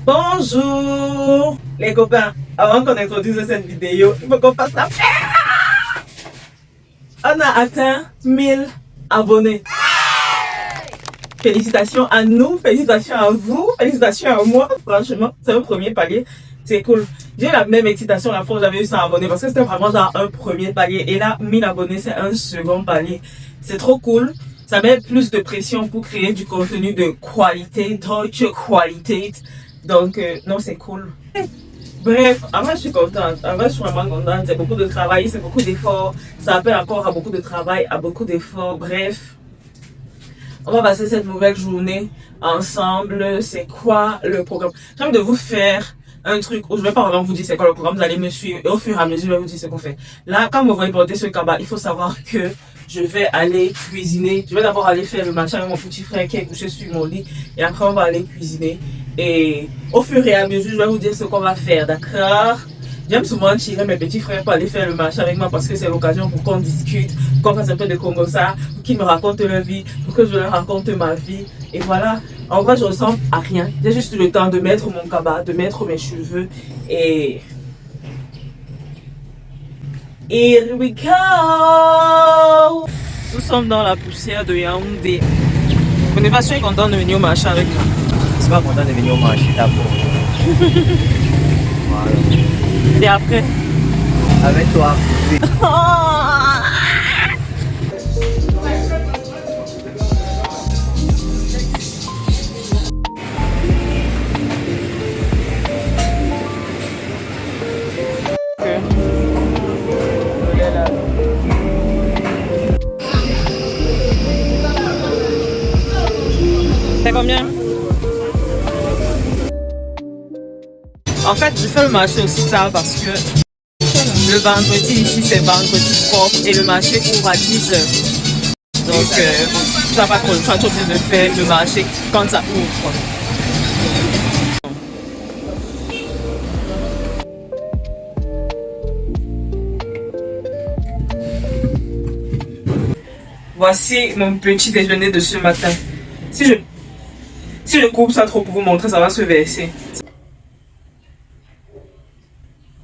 Bonjour les copains, avant qu'on introduise cette vidéo, il faut qu'on fasse la fête. On a atteint 1000 abonnés. Félicitations à nous, félicitations à vous, félicitations à moi. Franchement, c'est un premier palier. C'est cool. J'ai la même excitation la fois où j'avais eu 100 abonnés parce que c'était vraiment genre un premier palier. Et là, 1000 abonnés, c'est un second palier. C'est trop cool. Ça met plus de pression pour créer du contenu de qualité, deutsche Qualität. Donc, non, c'est cool. Bref, en vrai, je suis contente. En vrai, je suis vraiment contente. C'est beaucoup de travail, c'est beaucoup d'efforts. Ça appelle encore à beaucoup de travail, à beaucoup d'efforts. Bref, on va passer cette nouvelle journée ensemble. C'est quoi le programme? J'ai envie de vous faire un truc où je vais pas vraiment vous dire c'est quoi le programme. Vous allez me suivre et au fur et à mesure, je vais vous dire ce qu'on fait. Là, quand vous voyez porter ce cabas, il faut savoir que je vais aller cuisiner. Je vais d'abord aller faire le machin avec mon petit frère qui est couché sur mon lit. Et après, on va aller cuisiner. Et au fur et à mesure, je vais vous dire ce qu'on va faire, d'accord? J'aime souvent tirer mes petits frères pour aller faire le marché avec moi parce que c'est l'occasion pour qu'on discute, qu'on fasse un peu de Congo ça, pour qu'ils me racontent leur vie, pour que je leur raconte ma vie. Et voilà, en vrai, je ressemble à rien. J'ai juste eu le temps de mettre mon cabas, de mettre mes cheveux et... Here we go! Nous sommes dans la poussière de Yaoundé. Motivation est content de venir au marché avec moi. C'est pas content de venir au marché d'abord. Voilà. Et après? Avec toi. C'est combien? En fait, je fais le marché aussi tard parce que le vendredi ici c'est vendredi propre et le marché ouvre à 10h. Donc, tu n'as pas trop le choix, tu es obligé de faire le marché quand ça ouvre. Voici mon petit déjeuner de ce matin. Si je coupe ça trop pour vous montrer, ça va se verser.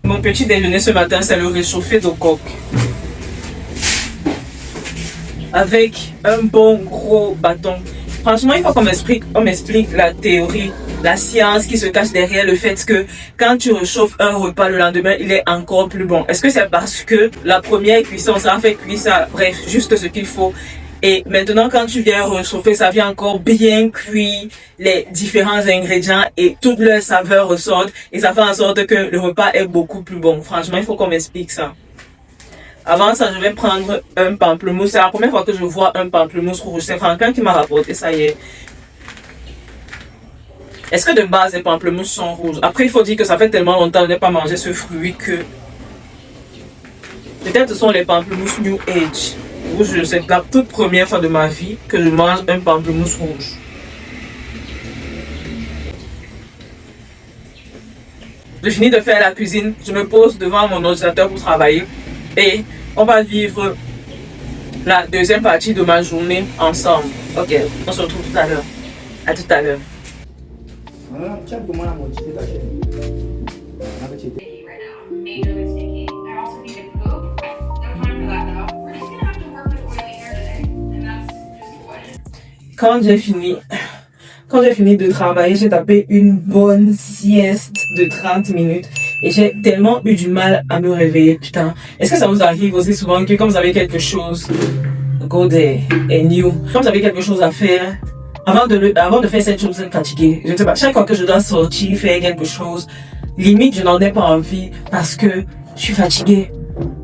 Mon petit déjeuner ce matin, c'est le réchauffé de coq. Avec un bon gros bâton. Franchement, il faut qu'on m'explique la théorie, la science qui se cache derrière le fait que quand tu réchauffes un repas le lendemain, il est encore plus bon. Est-ce que c'est parce que la première cuisson, ça a fait cuire ça, bref, juste ce qu'il faut. Et maintenant, quand tu viens réchauffer, ça vient encore bien cuire les différents ingrédients et toutes leurs saveurs ressortent et ça fait en sorte que le repas est beaucoup plus bon. Franchement, il faut qu'on m'explique ça. Avant ça, je vais prendre un pamplemousse. C'est la première fois que je vois un pamplemousse rouge. C'est Franklin qui m'a rapporté ça hier. Est-ce que de base, les pamplemousses sont rouges? Après, il faut dire que ça fait tellement longtemps que je n'ai pas mangé ce fruit que... Peut-être ce sont les pamplemousses New Age. C'est la toute première fois de ma vie que je mange un pamplemousse rouge. Je finis de faire la cuisine, je me pose devant mon ordinateur pour travailler et on va vivre la deuxième partie de ma journée ensemble. Ok, on se retrouve tout à l'heure. À tout à l'heure. Quand j'ai fini de travailler, j'ai tapé une bonne sieste de 30 minutes et j'ai tellement eu du mal à me réveiller. Putain, est-ce que ça vous arrive aussi souvent que quand vous avez quelque chose, go there and new, quand vous avez quelque chose à faire, avant de faire cette chose, vous êtes fatigué. Je ne sais pas, chaque fois que je dois sortir, faire quelque chose, limite je n'en ai pas envie parce que je suis fatiguée.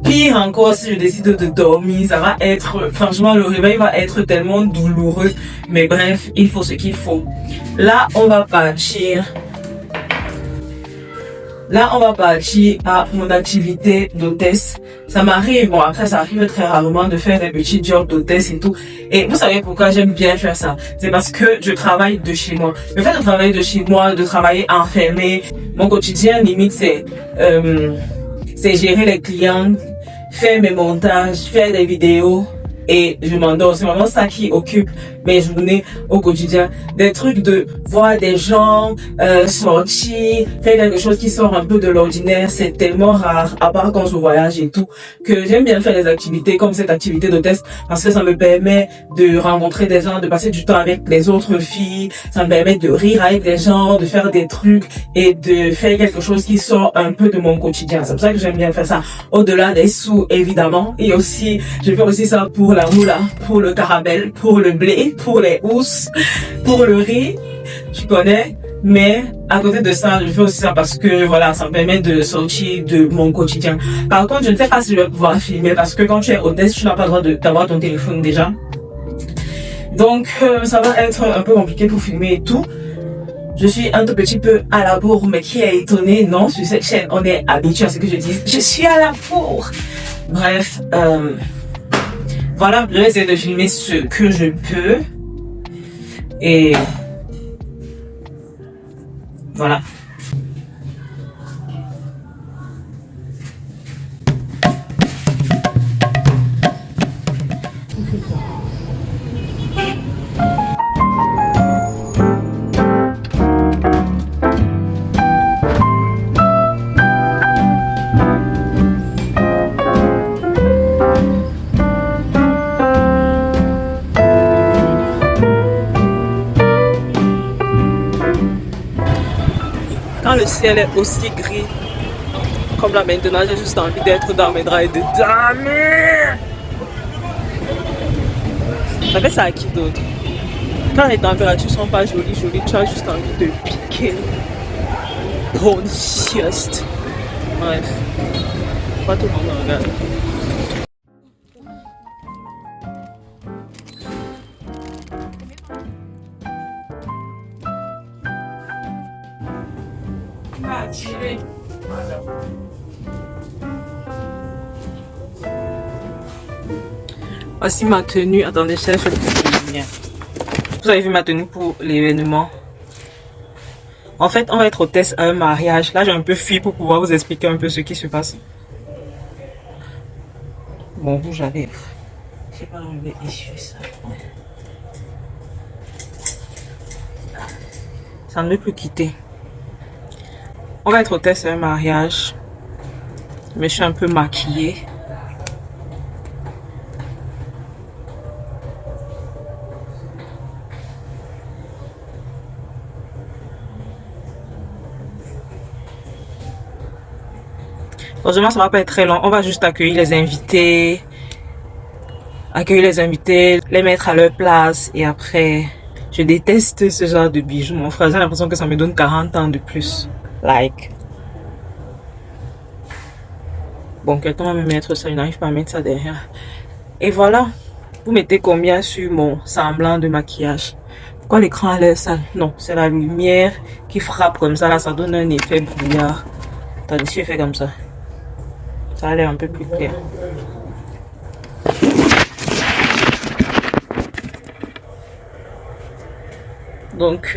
Pire encore, si je décide de dormir, ça va être, franchement, le réveil va être tellement douloureux. Mais bref, il faut ce qu'il faut. Là, on va partir à mon activité d'hôtesse. Ça m'arrive, bon après ça arrive très rarement de faire des petits jobs d'hôtesse et tout. Et vous savez pourquoi j'aime bien faire ça? C'est parce que je travaille de chez moi. Le fait de travailler de chez moi, de travailler enfermé, mon quotidien limite c'est gérer les clients, faire mes montages, faire des vidéos et je m'endors. C'est vraiment ça qui occupe mes journées au quotidien. Des trucs de voir des gens sortir, faire quelque chose qui sort un peu de l'ordinaire, c'est tellement rare, à part quand je voyage et tout, que j'aime bien faire des activités comme cette activité d'hôtesse parce que ça me permet de rencontrer des gens, de passer du temps avec les autres filles, ça me permet de rire avec des gens, de faire des trucs et de faire quelque chose qui sort un peu de mon quotidien. C'est pour ça que j'aime bien faire ça. Au-delà des sous, évidemment. Et aussi, je fais aussi ça pour la moula, pour le caramel, pour le blé, pour les housses, pour le riz. Tu connais? Mais à côté de ça, je fais aussi ça parce que voilà, ça me permet de sortir de mon quotidien. Par contre, je ne sais pas si je vais pouvoir filmer parce que quand tu es hôtesse, tu n'as pas le droit d'avoir ton téléphone déjà. Donc, ça va être un peu compliqué pour filmer et tout. Je suis un tout petit peu à la bourre, mais qui est étonné? Non, sur cette chaîne, on est habitué à ce que je dise. Je suis à la bourre. Bref, voilà, je vais essayer de filmer ce que je peux. Et voilà. Quand le ciel est aussi gris comme là maintenant, j'ai juste envie d'être dans mes draps et de dormir. Ça fait ça à qui d'autre? Quand les températures sont pas jolies, tu as juste envie de piquer pour une sieste. Bref, pas tout le monde regarde. Voici ma tenue. Attendez, je vais faire le lumière. Vous avez vu ma tenue pour l'événement. En fait, on va être hôtesse à un mariage. Là, j'ai un peu fui pour pouvoir vous expliquer un peu ce qui se passe. Bon, rouge à lèvres. Je sais pas, je vais essuyer ça. Ça ne veut plus quitter. On va être hôtesse à un mariage. Mais je suis un peu maquillée. Heureusement, ça va pas être très long. On va juste accueillir les invités. Les mettre à leur place. Et après, je déteste ce genre de bijoux. Mon frère, j'ai l'impression que ça me donne 40 ans de plus. Like. Bon, quelqu'un va me mettre ça. Il n'arrive pas à mettre ça derrière. Et voilà. Vous mettez combien sur mon semblant de maquillage? Pourquoi l'écran a l'air sale? Non, c'est la lumière qui frappe comme ça. Là, ça donne un effet brouillard. Attendez, si je fais comme ça. Ça a l'air un peu plus clair. Donc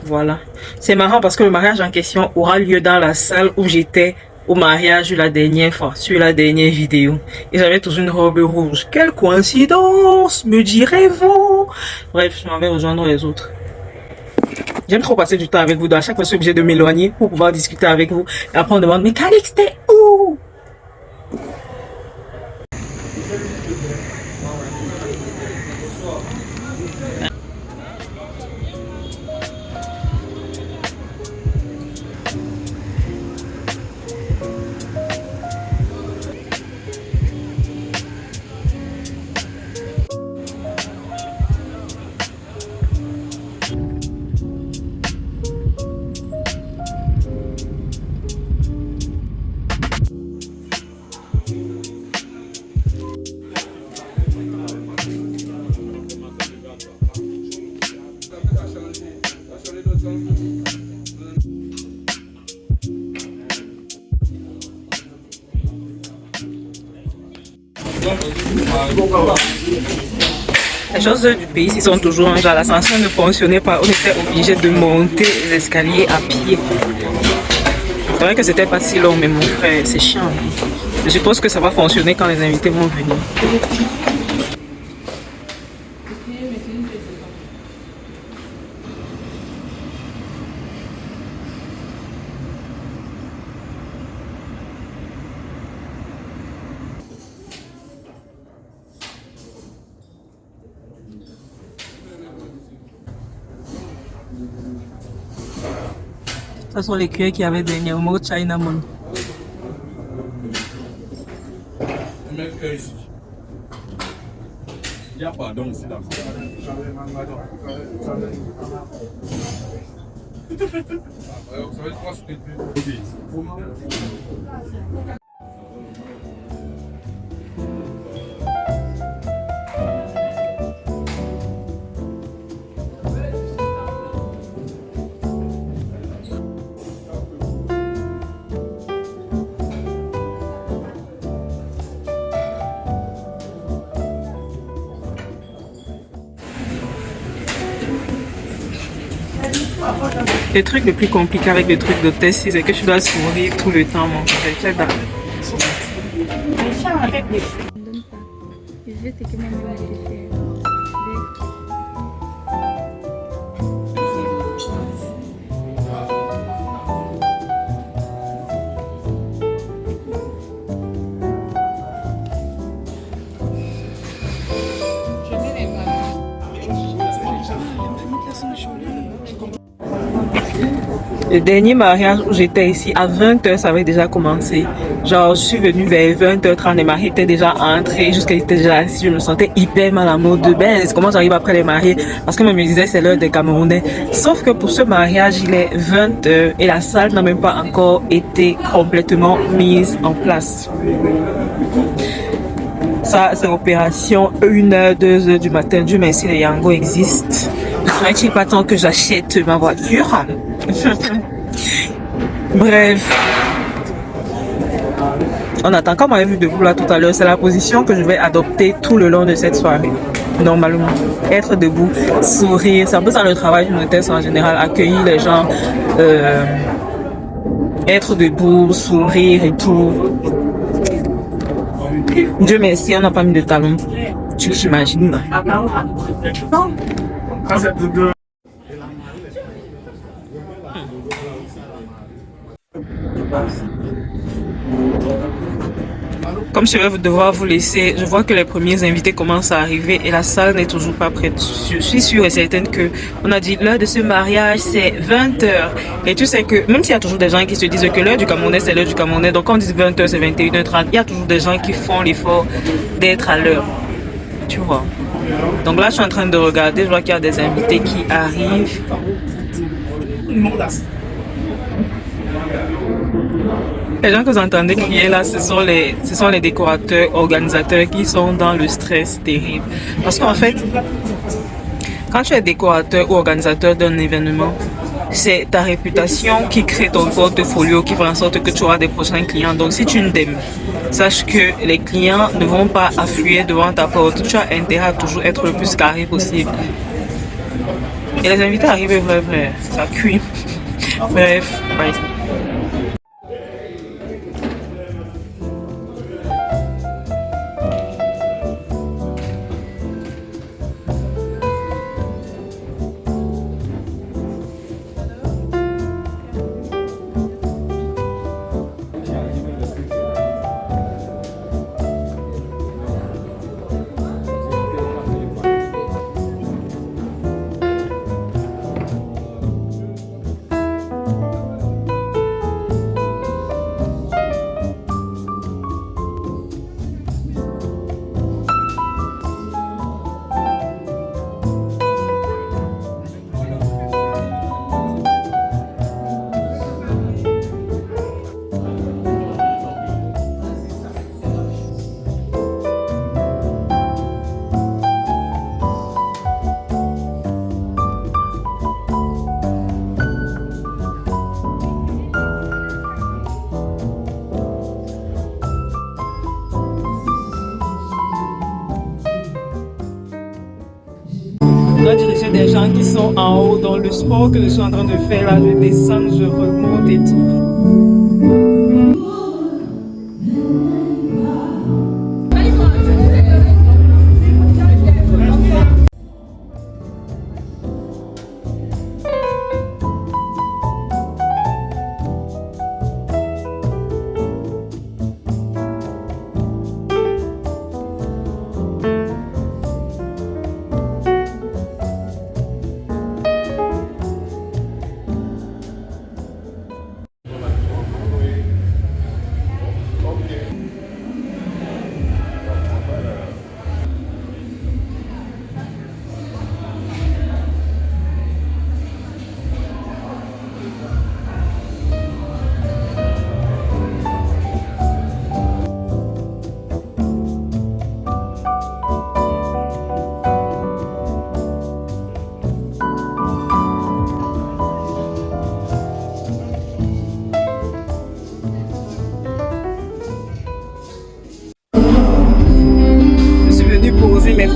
voilà. C'est marrant parce que le mariage en question aura lieu dans la salle où j'étais au mariage la dernière fois, sur la dernière vidéo. Et j'avais toujours une robe rouge. Quelle coïncidence, me direz-vous? Bref, je m'en vais rejoindre les autres. J'aime trop passer du temps avec vous. À chaque fois, je suis obligée de m'éloigner pour pouvoir discuter avec vous. Et après, on me demande, mais Calix, t'es où? Les choses du pays ici sont toujours un genre. L'ascenseur ne fonctionnait pas. On était obligé de monter les escaliers à pied. C'est vrai que c'était pas si long, mais mon frère, c'est chiant. Je suppose que ça va fonctionner quand les invités vont venir. Ce sont les cuillères qu'il y avait dernièrement au Chinamon. Il n'y a pas d'homme ici d'accord. Ça va être quoi c'était plus. Le truc le plus compliqué avec le truc d'hôtesse, c'est que tu dois sourire tout le temps, mon frère. Donne pas. Je veux ce que ma maman te fait. Le dernier mariage où j'étais ici, à 20h, ça avait déjà commencé. Genre, je suis venue vers 20h30, les mariés étaient déjà entrés, jusqu'à ils étaient déjà assis, je me sentais hyper mal à mode de ben, comment j'arrive après les mariés, parce que même me disait c'est l'heure des Camerounais. Sauf que pour ce mariage, il est 20h et la salle n'a même pas encore été complètement mise en place. Ça, c'est opération 1h, 2h du matin. Dieu merci, les Yango existent. Ne faudrait-il pas tant que j'achète ma voiture? Bref. On attend, comme on avait vu debout là tout à l'heure, c'est la position que je vais adopter tout le long de cette soirée. Normalement, être debout, sourire, c'est un peu ça le travail d'une hôtesse en général, accueillir les gens, être debout, sourire et tout. Dieu merci, on n'a pas mis de talons. Tu t'imagines? Comme je vais devoir vous laisser, je vois que les premiers invités commencent à arriver et la salle n'est toujours pas prête. Je suis sûre et certaine que on a dit l'heure de ce mariage c'est 20h. Et tu sais que même s'il y a toujours des gens qui se disent que l'heure du Camerounais c'est l'heure du Camerounais, donc quand on dit 20h c'est 21h30, il y a toujours des gens qui font l'effort d'être à l'heure. Tu vois. Donc là je suis en train de regarder, je vois qu'il y a des invités qui arrivent. Les gens que vous entendez crier là, ce sont les décorateurs, organisateurs qui sont dans le stress terrible. Parce qu'en fait, quand tu es décorateur ou organisateur d'un événement, c'est ta réputation qui crée ton portfolio, qui fait en sorte que tu auras des prochains clients. Donc si tu ne t'aimes, sache que les clients ne vont pas affluer devant ta porte. Tu as intérêt à toujours être le plus carré possible. Et les invités arrivent vrai, ça cuit. Bref, bye. Je dois diriger des gens qui sont en haut dans le sport que je suis en train de faire là. Je descends, je remonte et tout.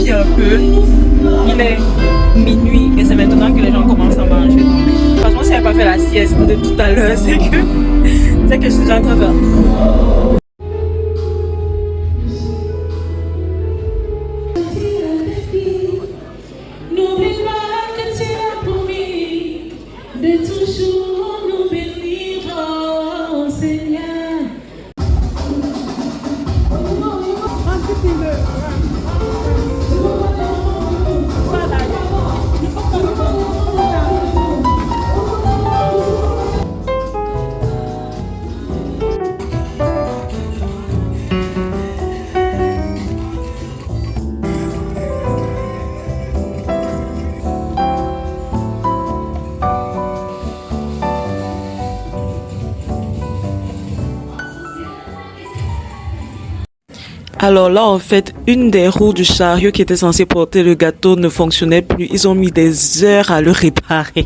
pis un peu. Il est minuit et c'est maintenant que les gens commencent à manger. Donc, franchement, si elle n'a pas fait la sieste de tout à l'heure, c'est que je suis déjà en train de... Alors là, en fait, une des roues du chariot qui était censée porter le gâteau ne fonctionnait plus. Ils ont mis des heures à le réparer.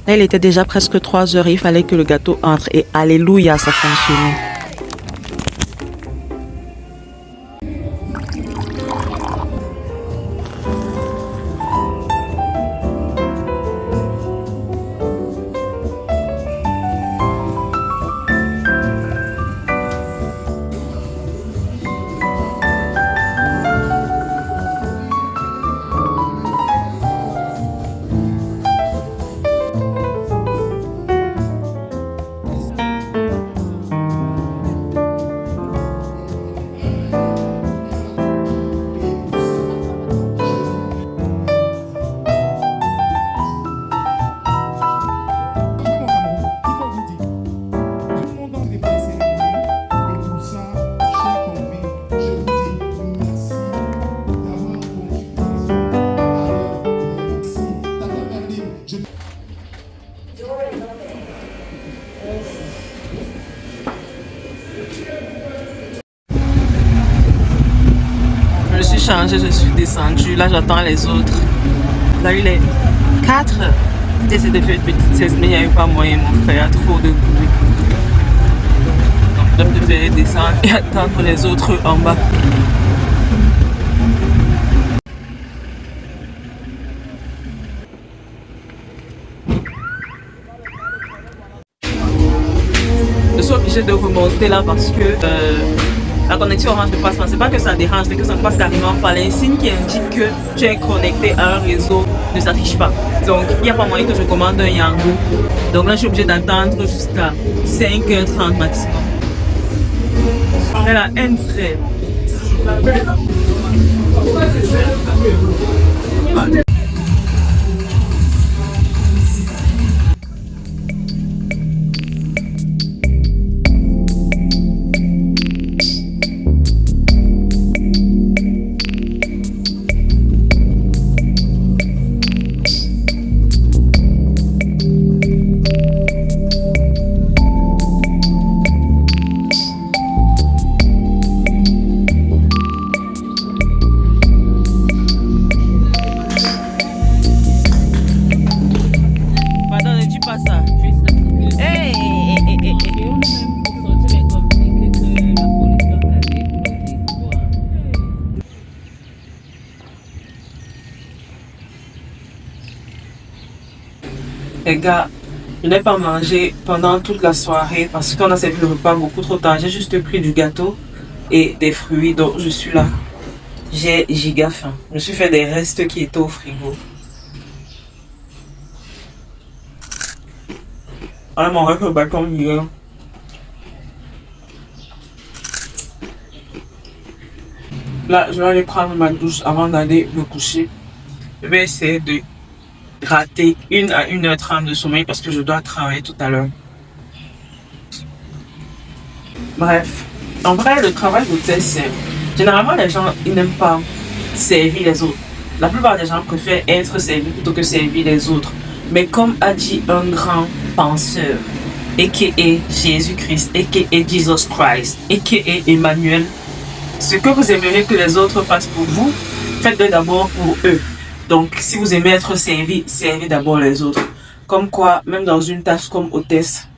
Là, il était déjà presque 3 heures. Il fallait que le gâteau entre et alléluia, ça fonctionnait. Je suis changée, je suis descendue. Là, j'attends les autres. Là, il est 4. J'essaie de faire une petite sieste, mais il n'y a eu pas moyen, mon frère. Il y a trop de bruit. Donc, je préfère descendre et attendre les autres en bas. Je suis obligée de remonter là parce que la connexion Orange ne passe pas. C'est pas que ça dérange, c'est que ça ne passe carrément pas. L'insigne qui indique que tu es connecté à un réseau ne s'affiche pas. Donc il n'y a pas moyen que je commande un Yango. Donc là je suis obligée d'attendre jusqu'à 5h30 maximum. Elle a un trait. Les gars, je n'ai pas mangé pendant toute la soirée parce qu'on a servi le repas beaucoup trop tard. J'ai juste pris du gâteau et des fruits, donc je suis là. J'ai giga faim. Je me suis fait des restes qui étaient au frigo. On mon reste au balcon hier. Là, je vais aller prendre ma douche avant d'aller me coucher. Je vais essayer de rater 1 à 1h30 de sommeil parce que je dois travailler tout à l'heure. Bref, en vrai, le travail d'hôtel, c'est... Généralement, les gens, ils n'aiment pas servir les autres. La plupart des gens préfèrent être servis plutôt que servir les autres. Mais comme a dit un grand penseur, a.k.a. Jésus-Christ, a.k.a. Jesus Christ, a.k.a. Emmanuel, ce que vous aimeriez que les autres fassent pour vous, faites-le d'abord pour eux. Donc, si vous aimez être servi, servez d'abord les autres. Comme quoi, même dans une tâche comme hôtesse,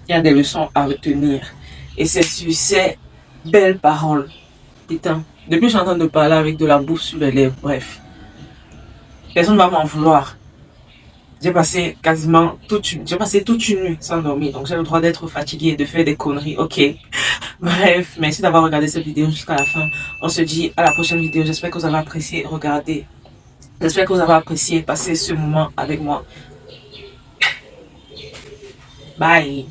il y a des leçons à retenir. Et c'est sur ces belles paroles. Putain, depuis que je suis en train de parler avec de la bouffe sur les lèvres, bref. Personne ne va m'en vouloir. J'ai passé toute une nuit sans dormir. Donc j'ai le droit d'être fatiguée et de faire des conneries. Ok. Bref, merci d'avoir regardé cette vidéo jusqu'à la fin. On se dit à la prochaine vidéo. J'espère que vous avez apprécié regarder. J'espère que vous avez apprécié passer ce moment avec moi. Bye.